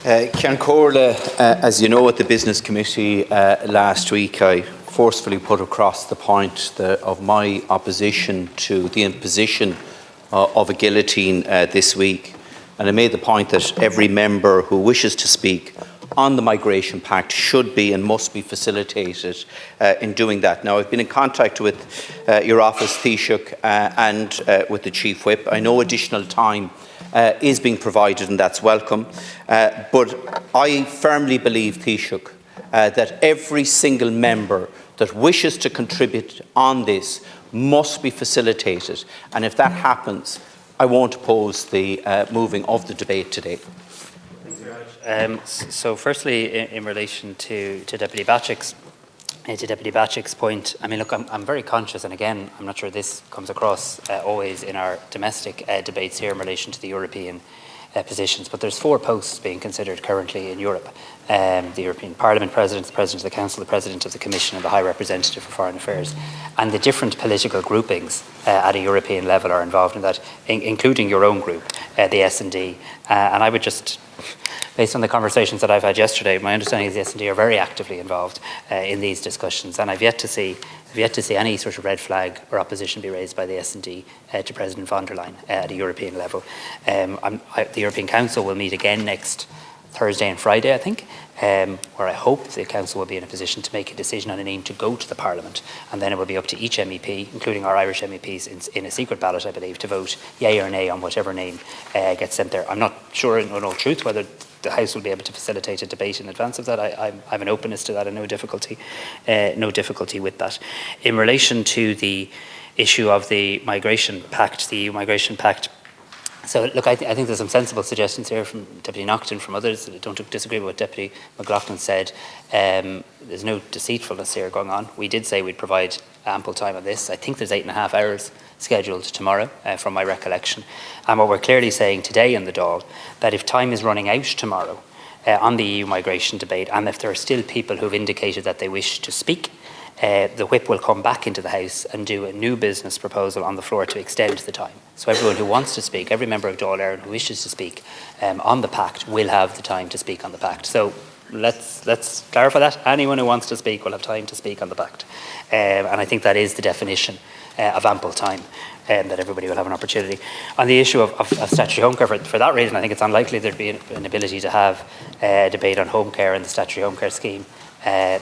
Ceann Comhairle, as you know, at the Business Committee last week, I forcefully put across the point of my opposition to the imposition of a guillotine this week. And I made the point that every member who wishes to speak on the Migration Pact should be and must be facilitated in doing that. Now, I've been in contact with your office, Taoiseach, and with the Chief Whip. I know additional time is being provided, and that's welcome. But I firmly believe, Taoiseach, that every single member that wishes to contribute on this must be facilitated. And if that happens, I won't oppose the moving of the debate today. So firstly, in relation to Deputy Batchick's point, I mean, look, I'm very conscious, and again, I'm not sure this comes across always in our domestic debates here in relation to the European positions, but there's 4 posts being considered currently in Europe. The European Parliament President, the President of the Council, the President of the Commission, and the High Representative for Foreign Affairs. And the different political groupings at a European level are involved in that, including your own group, the S&D. And I would just, based on the conversations that I've had yesterday, my understanding is the S&D are very actively involved in these discussions, and I've yet to see any sort of red flag or opposition be raised by the S&D to President von der Leyen at a European level. The European Council will meet again next Thursday and Friday, I think, where I hope the Council will be in a position to make a decision on a name to go to the Parliament, and then it will be up to each MEP, including our Irish MEPs, in a secret ballot, I believe, to vote yea or nay on whichever name gets sent there. I'm not sure in all truth whether the House will be able to facilitate a debate in advance of that. I have an openness to that and no difficulty with that. In relation to the issue of the Migration Pact, the EU Migration Pact, so look, I think there's some sensible suggestions here from Deputy Naughten, from others. I don't disagree with what Deputy McLaughlin said. There's no deceitfulness here going on. We did say we'd provide ample time on this. I think there's 8.5 hours scheduled tomorrow, from my recollection. And what we're clearly saying today in the Dáil, that if time is running out tomorrow on the EU migration debate, and if there are still people who've indicated that they wish to speak, the Whip will come back into the House and do a new business proposal on the floor to extend the time. So everyone who wants to speak, every member of Dáil Éireann who wishes to speak on the Pact will have the time to speak on the Pact. So let's clarify that. Anyone who wants to speak will have time to speak on the Pact. And I think that is the definition of ample time, that everybody will have an opportunity. On the issue of statutory home care, for that reason, I think it's unlikely there'd be an ability to have a debate on home care and the statutory home care scheme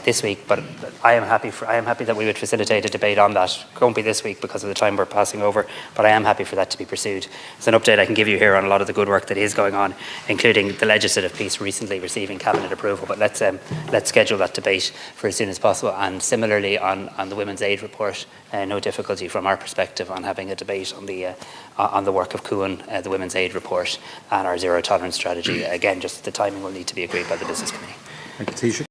this week, but I am happy that we would facilitate a debate on that. It won't be this week because of the time we're passing over, but I am happy for that to be pursued. There's an update I can give you here on a lot of the good work that is going on, including the legislative piece recently receiving cabinet approval. But let's schedule that debate for as soon as possible. And similarly on the Women's Aid report, no difficulty from our perspective on having a debate on the work of Cuan, the Women's Aid report, and our zero tolerance strategy. Again, just the timing will need to be agreed by the Business Committee. Thank you, Taoiseach.